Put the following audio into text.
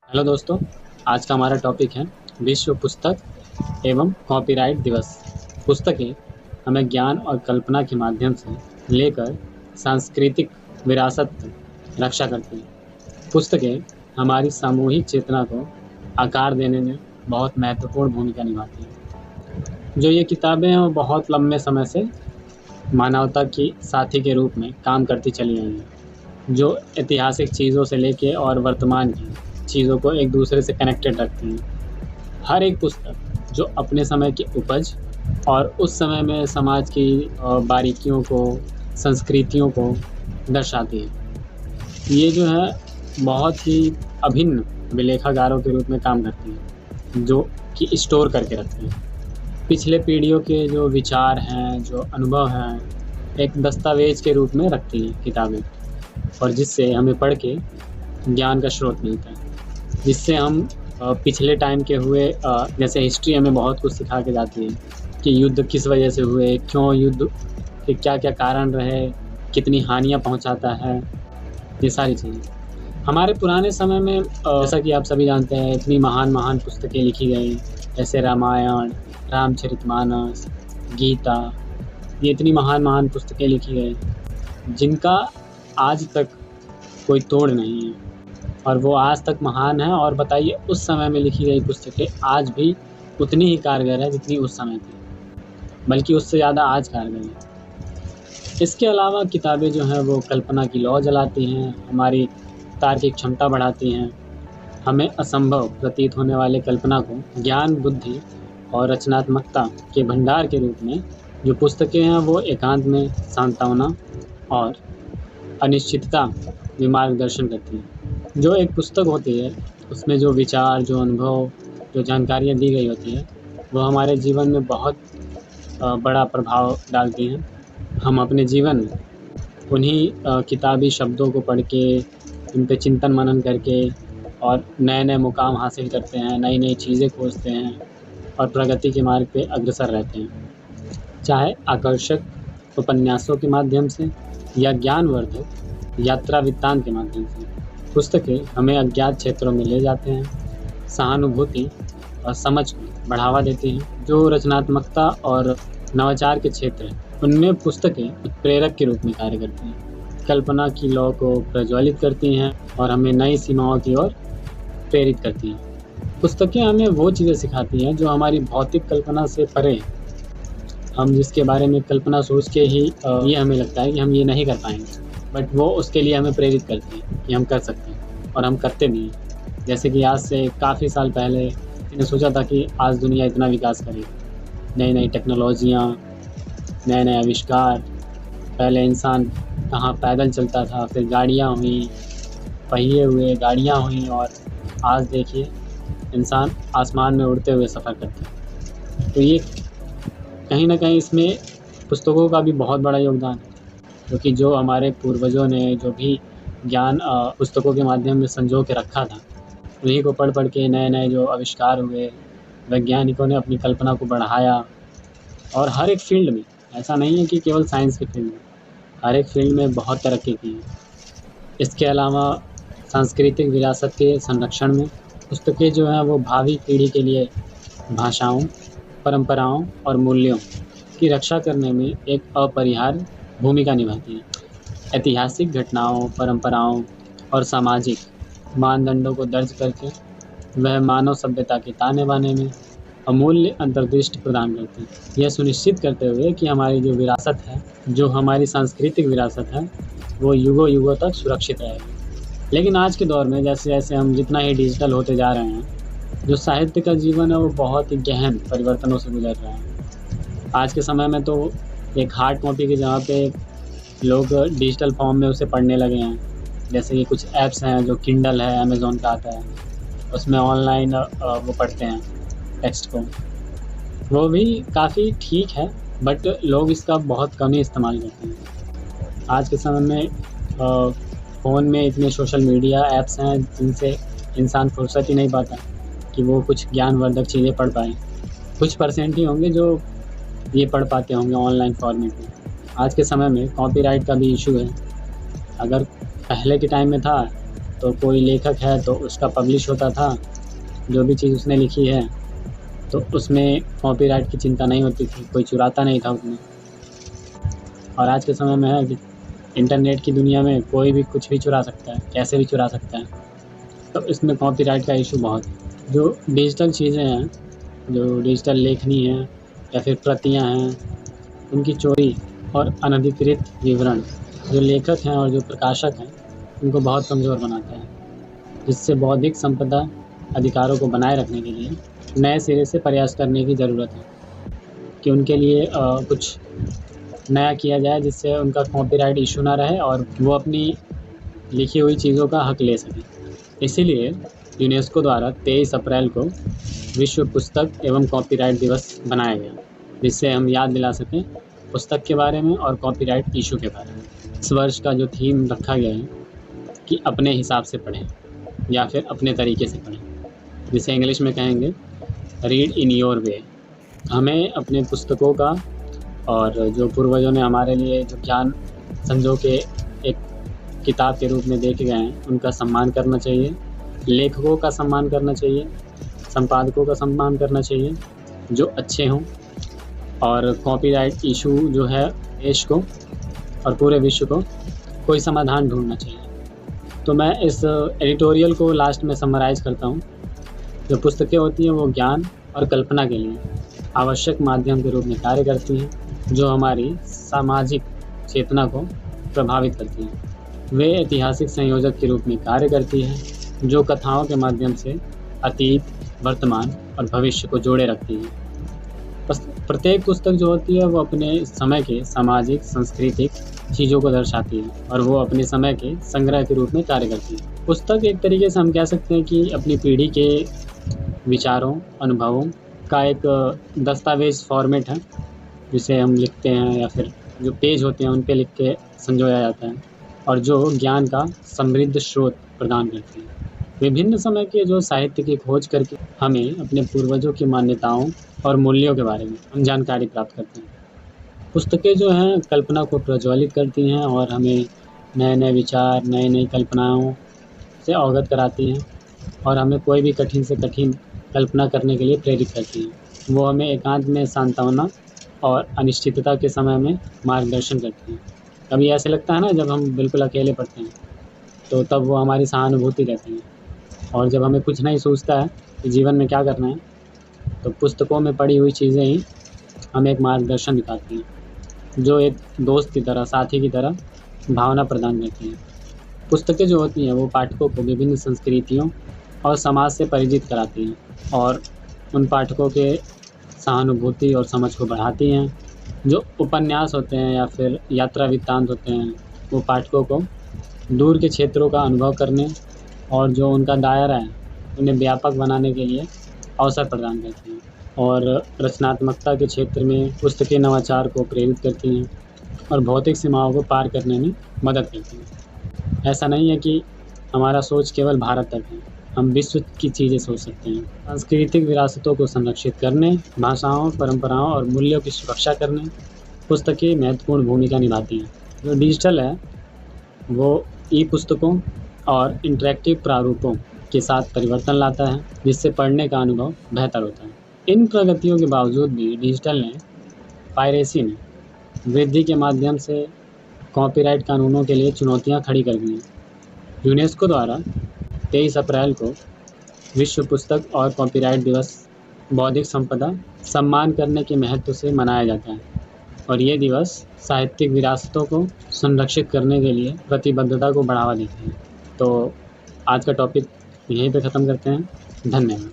Hello दोस्तों। आज का हमारा टॉपिक है विश्व पुस्तक एवं कॉपीराइट दिवस। पुस्तकें हमें ज्ञान और कल्पना के माध्यम से लेकर सांस्कृतिक विरासत तक रक्षा करती हैं। पुस्तकें हमारी सामूहिक चेतना को आकार देने में बहुत महत्वपूर्ण भूमिका निभाती हैं। जो ये किताबें हैं वो बहुत लंबे समय से मानवता की साथी के रूप में काम करती चली आई हैं, जो ऐतिहासिक चीज़ों से लेके और वर्तमान की चीज़ों को एक दूसरे से कनेक्टेड रखती हैं। हर एक पुस्तक जो अपने समय की उपज और उस समय में समाज की बारीकियों को, संस्कृतियों को दर्शाती है। ये जो है बहुत ही अभिन्न विलेखागारों के रूप में काम करती हैं, जो कि स्टोर करके रखते हैं पिछले पीढ़ियों के जो विचार हैं, जो अनुभव हैं, एक दस्तावेज के रूप में रखती हैं किताबें, और जिससे हमें पढ़ के ज्ञान का स्रोत मिलता है, जिससे हम पिछले टाइम के हुए जैसे हिस्ट्री हमें बहुत कुछ सिखा के जाती है कि युद्ध किस वजह से हुए, क्यों युद्ध के क्या क्या कारण रहे, कितनी हानियाँ पहुंचाता है, ये सारी चीज़ें। हमारे पुराने समय में जैसा कि आप सभी जानते हैं, इतनी महान महान पुस्तकें लिखी गई, जैसे रामायण, रामचरितमानस, गीता, ये इतनी महान महान पुस्तकें लिखी गई जिनका आज तक कोई तोड़ नहीं है, और वो आज तक महान है। और बताइए, उस समय में लिखी गई पुस्तकें आज भी उतनी ही कारगर है जितनी उस समय थी, बल्कि उससे ज़्यादा आज कारगर है। इसके अलावा किताबें जो हैं वो कल्पना की लौ जलाती हैं, हमारी तार्किक क्षमता बढ़ाती हैं, हमें असंभव प्रतीत होने वाले कल्पना को ज्ञान, बुद्धि और रचनात्मकता के भंडार के रूप में जो पुस्तकें हैं वो एकांत में सांत्वना और अनिश्चितता में मार्गदर्शन करती हैं। जो एक पुस्तक होती है उसमें जो विचार, जो अनुभव, जो जानकारियाँ दी गई होती है वो हमारे जीवन में बहुत बड़ा प्रभाव डालती हैं। हम अपने जीवन में उन्हीं किताबी शब्दों को पढ़ के, उन पे चिंतन मनन करके और नए नए मुकाम हासिल करते हैं, नई नई चीज़ें खोजते हैं और प्रगति के मार्ग पे अग्रसर रहते हैं। चाहे आकर्षक उपन्यासों के माध्यम से या ज्ञानवर्धक यात्रा वृत्तांत के माध्यम से, पुस्तकें हमें अज्ञात क्षेत्रों में ले जाते हैं, सहानुभूति और समझ को बढ़ावा देती हैं। जो रचनात्मकता और नवाचार के क्षेत्र हैं उनमें पुस्तकें एक प्रेरक के रूप में कार्य करती हैं, कल्पना की लौ को प्रज्वलित करती हैं और हमें नई सीमाओं की ओर प्रेरित करती हैं। पुस्तकें हमें वो चीज़ें सिखाती हैं जो हमारी भौतिक कल्पना से परे हैं। हम जिसके बारे में कल्पना सोच के ही ये हमें लगता है कि हम ये नहीं कर पाएंगे, बट वो उसके लिए हमें प्रेरित करती है कि हम कर सकते हैं, और हम करते भी हैं। जैसे कि आज से काफ़ी साल पहले मैंने सोचा था कि आज दुनिया इतना विकास करेगी, नई नई टेक्नोलॉजियाँ, नए नए आविष्कार। पहले इंसान कहाँ पैदल चलता था, फिर गाड़ियाँ हुई, पहिए हुए, गाड़ियाँ हुई, और आज देखिए इंसान आसमान में उड़ते हुए सफ़र करते हैं। तो ये कहीं ना कहीं इसमें पुस्तकों का भी बहुत बड़ा योगदान है, क्योंकि जो हमारे पूर्वजों ने जो भी ज्ञान पुस्तकों के माध्यम में संजो के रखा था, उन्हीं को पढ़ पढ़ के नए नए जो आविष्कार हुए, वैज्ञानिकों ने अपनी कल्पना को बढ़ाया। और हर एक फील्ड में, ऐसा नहीं है कि केवल साइंस के फील्ड में, हर एक फील्ड में बहुत तरक्की की है। इसके अलावा सांस्कृतिक विरासत के संरक्षण में पुस्तकें जो हैं वो भावी पीढ़ी के लिए भाषाओं, परंपराओं और मूल्यों की रक्षा करने में एक अपरिहार्य भूमिका निभाती हैं। ऐतिहासिक घटनाओं, परंपराओं और सामाजिक मानदंडों को दर्ज करके वह मानव सभ्यता के ताने बाने में अमूल्य अंतर्दृष्टि प्रदान करती है, यह सुनिश्चित करते हुए कि हमारी जो विरासत है, जो हमारी सांस्कृतिक विरासत है, वो युगों युगों तक सुरक्षित रहेगी। लेकिन आज के दौर में जैसे जैसे हम जितना ही डिजिटल होते जा रहे हैं, जो साहित्य का जीवन है वो बहुत ही गहन परिवर्तनों से गुजर रहा है। आज के समय में तो एक हार्ड कॉपी की जगह पे लोग डिजिटल फॉर्म में उसे पढ़ने लगे हैं। जैसे कि कुछ ऐप्स हैं, जो किंडल है, अमेज़ॉन का आता है, उसमें ऑनलाइन वो पढ़ते हैं टेक्स्ट को। वो भी काफ़ी ठीक है, बट लोग इसका बहुत कम ही इस्तेमाल करते हैं। आज के समय में फ़ोन में इतने सोशल मीडिया ऐप्स हैं जिनसे इंसान फुर्सत ही नहीं पाता कि वो कुछ ज्ञानवर्धक चीज़ें पढ़ पाएँ। कुछ परसेंट ही होंगे जो ये पढ़ पाते होंगे ऑनलाइन फॉर्मेट में। आज के समय में कॉपीराइट का भी इशू है। अगर पहले के टाइम में था तो कोई लेखक है तो उसका पब्लिश होता था, जो भी चीज़ उसने लिखी है तो उसमें कॉपीराइट की चिंता नहीं होती थी, कोई चुराता नहीं था उसमें। और आज के समय में है कि इंटरनेट की दुनिया में कोई भी कुछ भी चुरा सकता है, कैसे भी चुरा सकता है, तो इसमें कॉपीराइट का इशू बहुत है। जो डिजिटल चीज़ें हैं, जो डिजिटल लेखनी है या फिर प्रतियाँ हैं, उनकी चोरी और अनधिकृत विवरण जो लेखक हैं और जो प्रकाशक हैं उनको बहुत कमज़ोर बनाता है, जिससे बौद्धिक संपदा अधिकारों को बनाए रखने के लिए नए सिरे से प्रयास करने की ज़रूरत है कि उनके लिए कुछ नया किया जाए जिससे उनका कॉपीराइट इशू ना रहे और वो अपनी लिखी हुई चीज़ों का हक ले सकें। इसीलिए यूनेस्को द्वारा 23 अप्रैल को विश्व पुस्तक एवं कॉपीराइट दिवस बनाया गया, जिससे हम याद दिला सकें पुस्तक के बारे में और कॉपीराइट इशू के बारे में। इस वर्ष का जो थीम रखा गया है कि अपने हिसाब से पढ़ें या फिर अपने तरीके से पढ़ें, जिसे इंग्लिश में कहेंगे रीड इन योर वे। हमें अपने पुस्तकों का और जो पूर्वजों ने हमारे लिए जो ज्ञान संजो के एक किताब के रूप में देखे गए हैं उनका सम्मान करना चाहिए, लेखकों का सम्मान करना चाहिए, संपादकों का सम्मान करना चाहिए जो अच्छे हों, और कॉपीराइट इशू जो है देश को और पूरे विश्व को कोई समाधान ढूंढना चाहिए। तो मैं इस एडिटोरियल को लास्ट में समराइज़ करता हूँ। जो पुस्तकें होती हैं वो ज्ञान और कल्पना के लिए आवश्यक माध्यम के रूप में कार्य करती हैं, जो हमारी सामाजिक चेतना को प्रभावित करती हैं। वे ऐतिहासिक संयोजक के रूप में कार्य करती हैं, जो कथाओं के माध्यम से अतीत, वर्तमान और भविष्य को जोड़े रखती हैं। प्रत्येक पुस्तक जो होती है वो अपने समय के सामाजिक, सांस्कृतिक चीज़ों को दर्शाती है और वो अपने समय के संग्रह के रूप में कार्य करती है। पुस्तक एक तरीके से हम कह सकते हैं कि अपनी पीढ़ी के विचारों, अनुभवों का एक दस्तावेज़ फॉर्मेट है, जिसे हम लिखते हैं या फिर जो पेज होते हैं उन पे लिख के संजोया जाता है और जो ज्ञान का समृद्ध स्रोत प्रदान करती है। विभिन्न समय के जो साहित्य की खोज करके हमें अपने पूर्वजों की मान्यताओं और मूल्यों के बारे में हम जानकारी प्राप्त करते हैं। पुस्तकें जो हैं कल्पना को प्रज्वलित करती हैं और हमें नए-नए विचार, नई-नई कल्पनाओं से अवगत कराती हैं और हमें कोई भी कठिन से कठिन कल्पना करने के लिए प्रेरित करती हैं। वो हमें एकांत में सांत्वना और अनिश्चितता के समय में मार्गदर्शन करती हैं। कभी ऐसे लगता है ना जब हम बिल्कुल अकेले पढ़ते हैं, तो तब वो हमारी सहानुभूति रहती है, और जब हमें कुछ नहीं सूझता है कि जीवन में क्या करना है, तो पुस्तकों में पढ़ी हुई चीज़ें ही हमें एक मार्गदर्शन दिखाती हैं, जो एक दोस्त की तरह, साथी की तरह भावना प्रदान करती हैं। पुस्तकें जो होती हैं वो पाठकों को विभिन्न संस्कृतियों और समाज से परिचित कराती हैं और उन पाठकों के सहानुभूति और समझ को बढ़ाती हैं। जो उपन्यास होते हैं या फिर यात्रा वृत्तांत होते हैं वो पाठकों को दूर के क्षेत्रों का अनुभव करने और जो उनका दायरा है उन्हें व्यापक बनाने के लिए अवसर प्रदान करती हैं। और रचनात्मकता के क्षेत्र में पुस्तकें नवाचार को प्रेरित करती हैं और भौतिक सीमाओं को पार करने में मदद करती हैं। ऐसा नहीं है कि हमारा सोच केवल भारत तक है, हम विश्व की चीज़ें सोच सकते हैं। सांस्कृतिक विरासतों को संरक्षित करने, भाषाओं, परंपराओं और मूल्यों की सुरक्षा करने पुस्तकें महत्वपूर्ण भूमिका निभाती हैं। जो डिजिटल है वो ई पुस्तकों और इंटरैक्टिव प्रारूपों के साथ परिवर्तन लाता है, जिससे पढ़ने का अनुभव बेहतर होता है। इन प्रगतियों के बावजूद भी डिजिटल ने पायरेसी में वृद्धि के माध्यम से कॉपीराइट कानूनों के लिए चुनौतियां खड़ी कर दी हैं। यूनेस्को द्वारा 23 अप्रैल को विश्व पुस्तक और कॉपीराइट दिवस बौद्धिक संपदा सम्मान करने के महत्व से मनाया जाता है और ये दिवस साहित्यिक विरासतों को संरक्षित करने के लिए प्रतिबद्धता को बढ़ावा देते हैं। तो आज का टॉपिक यहीं पे ख़त्म करते हैं। धन्यवाद।